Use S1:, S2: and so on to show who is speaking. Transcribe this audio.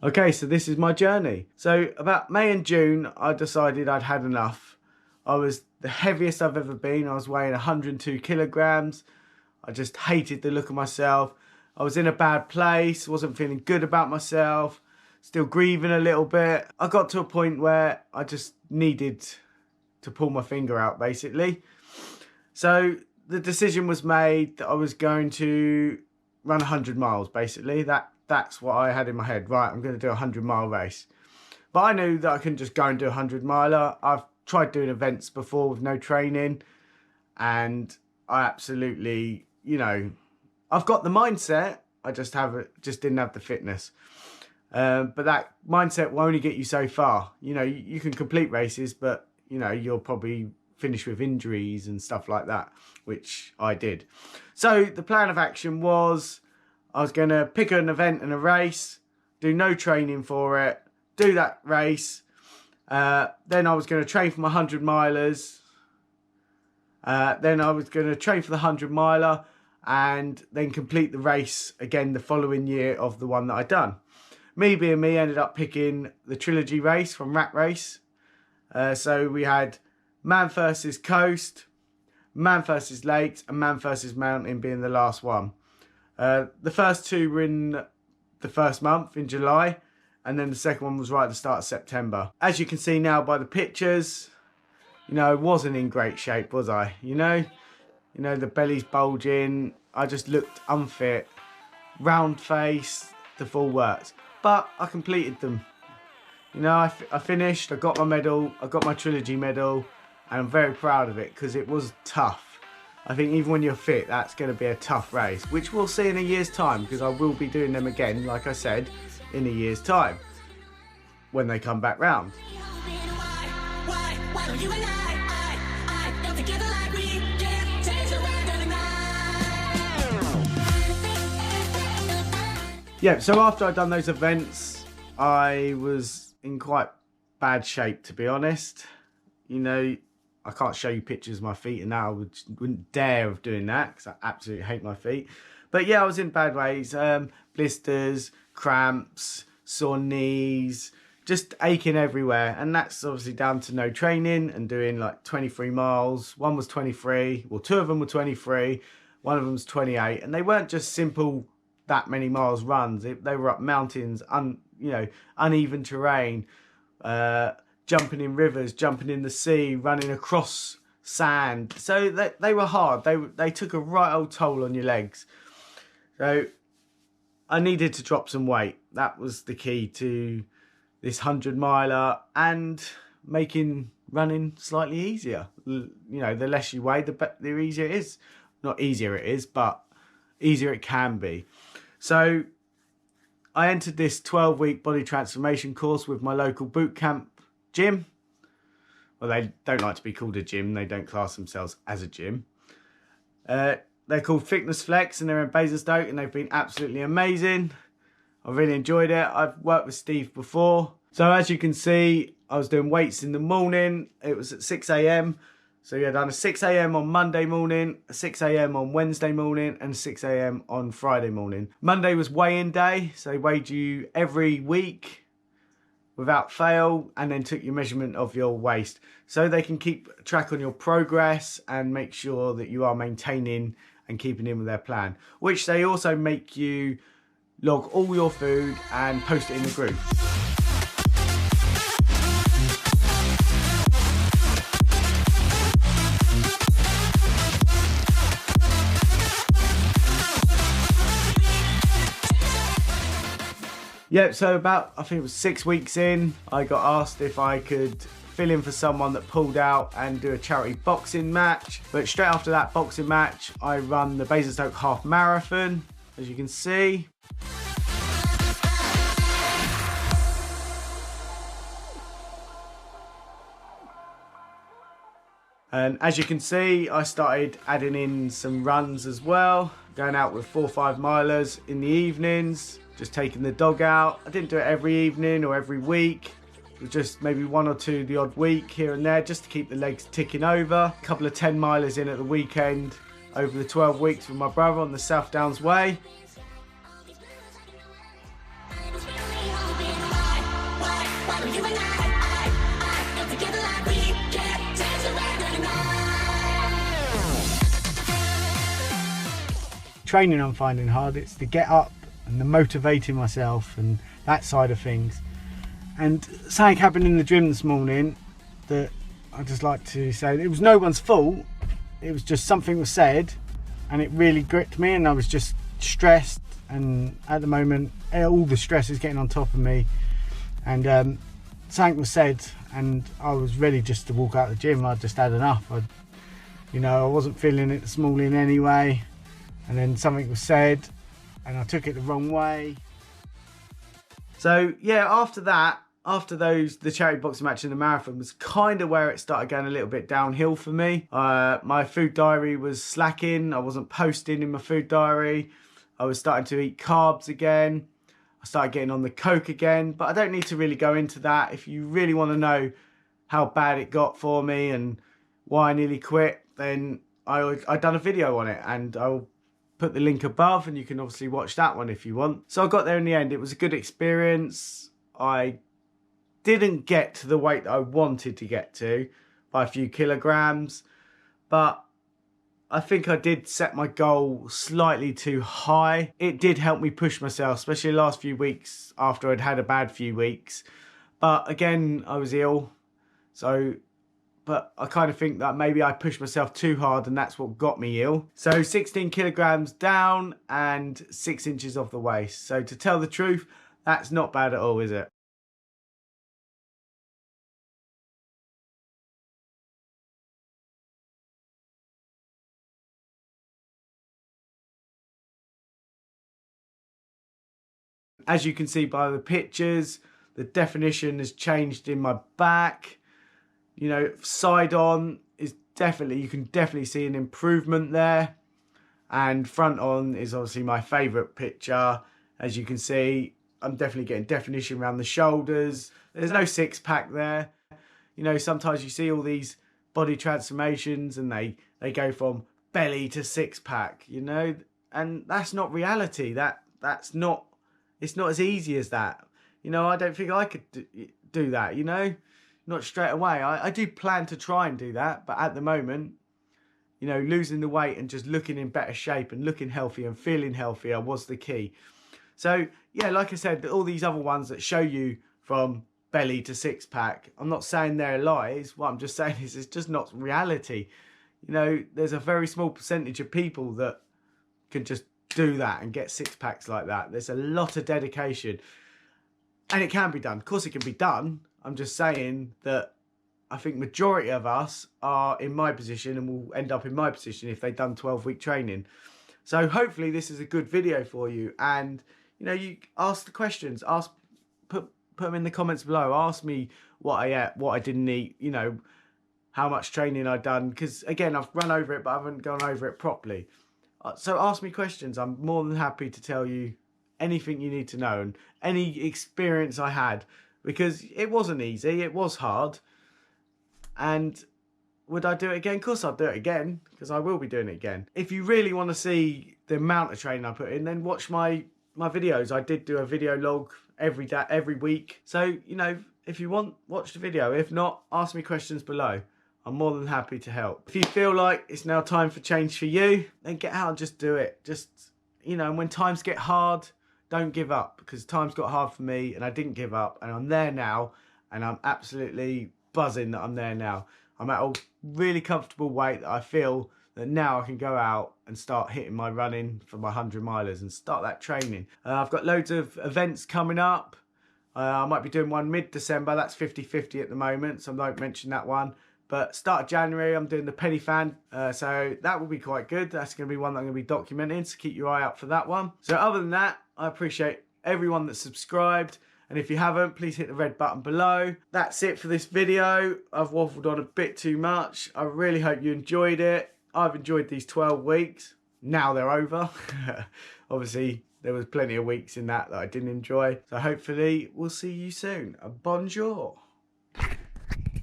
S1: Okay, so this is my journey. So about May and June, I decided I'd had enough. I was the heaviest I've ever been. I was weighing 102 kilograms. I just hated the look of myself. I was in a bad place, wasn't feeling good about myself, still grieving a little bit. I got to a point where I just needed to pull my finger out, basically. So the decision was made that I was going to run 100 miles, basically. That's what I had in my head. Right, I'm going to do a 100-mile race. But I knew that I couldn't just go and do a 100-miler. I've tried doing events before with no training. And I absolutely, I've got the mindset. I just didn't have the fitness. But that mindset will only get you so far. You can complete races, but, you'll probably finish with injuries and stuff like that, which I did. So the plan of action was I was going to pick an event and a race, do no training for it, do that race. Then I was going to train for my 100-milers. Then I was going to train for the 100-miler and then complete the race again the following year of the one that I'd done. Me being me, ended up picking the trilogy race from Rat Race. So we had Man versus Coast, Man versus Lakes, and Man versus Mountain being the last one. The first two were in the first month in July, and then the second one was right at the start of September. As you can see now by the pictures, I wasn't in great shape, was I? The belly's bulging. I just looked unfit, round face, the full works. But I completed them. I finished. I got my medal. I got my trilogy medal, and I'm very proud of it because it was tough. I think even when you're fit, that's going to be a tough race, which we'll see in a year's time, because I will be doing them again, like I said, in a year's time when they come back round. Yeah, so after I'd done those events, I was in quite bad shape, to be honest. I can't show you pictures of my feet, and now I wouldn't dare of doing that because I absolutely hate my feet. But yeah, I was in bad ways. Blisters, cramps, sore knees, just aching everywhere. And that's obviously down to no training and doing like 23 miles. One was 23, well, two of them were 23, one of them was 28. And they weren't just simple that many miles runs. They were up mountains, uneven terrain, jumping in rivers, jumping in the sea, running across sand. So they were hard. They took a right old toll on your legs. So I needed to drop some weight. That was the key to this 100-miler and making running slightly easier. The less you weigh, the easier it is. Not easier it is, but easier it can be. So I entered this 12-week body transformation course with my local bootcamp gym. Well, they don't like to be called a gym. They don't class themselves as a gym. They're called Fitness Flex, and they're in Basingstoke, and they've been absolutely amazing. I really enjoyed it. I've worked with Steve before. So as you can see, I was doing weights in the morning. It was at 6 a.m. So you had done a 6 a.m. on Monday morning, a 6 a.m. on Wednesday morning, and 6 a.m. on Friday morning. Monday was weigh-in day, so they weighed you every week without fail, and then took your measurement of your waist. So they can keep track on your progress and make sure that you are maintaining and keeping in with their plan, which they also make you log all your food and post it in the group. Yeah, so about, I think it was 6 weeks in, I got asked if I could fill in for someone that pulled out and do a charity boxing match. But straight after that boxing match, I run the Basingstoke Half Marathon, as you can see. And as you can see, I started adding in some runs as well, going out with 4 or 5 milers in the evenings, just taking the dog out. I didn't do it every evening or every week. It was just maybe 1 or 2 the odd week here and there, just to keep the legs ticking over. A couple of 10 milers in at the weekend over the 12 weeks with my brother on the South Downs Way. training I'm finding hard, it's the get up and the motivating myself and that side of things. And something happened in the gym this morning that I just like to say, it was no one's fault, it was just something was said and it really gripped me, and I was just stressed, and at the moment all the stress is getting on top of me, and something was said and I was ready just to walk out of the gym. I just had enough. I wasn't feeling it this morning anyway, and then something was said and I took it the wrong way. So yeah, after the charity boxing match and the marathon was kind of where it started going a little bit downhill for me. My food diary was slacking. I wasn't posting in my food diary. I was starting to eat carbs again. I started getting on the coke again, but I don't need to really go into that. If you really want to know how bad it got for me and why I nearly quit, then I done a video on it, and I'll put the link above and you can obviously watch that one if you want. So I got there in the end. It was a good experience. I didn't get to the weight that I wanted to get to by a few kilograms, but I think I did set my goal slightly too high. It did help me push myself, especially the last few weeks after I'd had a bad few weeks. But again, I was ill. But I kind of think that maybe I pushed myself too hard and that's what got me ill. So 16 kilograms down and 6 inches off the waist. So to tell the truth, that's not bad at all, is it? As you can see by the pictures, the definition has changed in my back. Side on is definitely, you can definitely see an improvement there. And front on is obviously my favourite picture. As you can see, I'm definitely getting definition around the shoulders. There's no six pack there. Sometimes you see all these body transformations and they go from belly to six pack, and that's not reality. It's not as easy as that. I don't think I could do that, not straight away. I do plan to try and do that, but at the moment, losing the weight and just looking in better shape and looking healthy and feeling healthier was the key. So yeah, like I said, all these other ones that show you from belly to six pack, I'm not saying they're lies. What I'm just saying is it's just not reality. There's a very small percentage of people that can just do that and get six packs like that. There's a lot of dedication and it can be done. Of course it can be done. I'm just saying that I think majority of us are in my position and will end up in my position if they've done 12-week training. So hopefully this is a good video for you, and you ask the questions, put them in the comments below. Ask me what I ate, what I didn't eat, how much training I've done, because again, I've run over it but I haven't gone over it properly. So ask me questions. I'm more than happy to tell you anything you need to know and any experience I had, because it wasn't easy, it was hard. And would I do it again? Of course I'll do it again, because I will be doing it again. If you really want to see the amount of training I put in, then watch my videos. I did do a video log every day, every week. So, if you want, watch the video. If not, ask me questions below. I'm more than happy to help. If you feel like it's now time for change for you, then get out and just do it. Just, and when times get hard, don't give up, because times got hard for me and I didn't give up, and I'm there now, and I'm absolutely buzzing that I'm there now. I'm at a really comfortable weight that I feel that now I can go out and start hitting my running for my 100 milers and start that training. I've got loads of events coming up. I might be doing one mid-December. That's 50-50 at the moment, so I won't mention that one. But start of January, I'm doing the Penny Fan, so that will be quite good. That's going to be one that I'm going to be documenting, so keep your eye out for that one. So other than that, I appreciate everyone that's subscribed. And if you haven't, please hit the red button below. That's it for this video. I've waffled on a bit too much. I really hope you enjoyed it. I've enjoyed these 12 weeks. Now they're over. Obviously, there was plenty of weeks in that I didn't enjoy. So hopefully, we'll see you soon. Bonjour.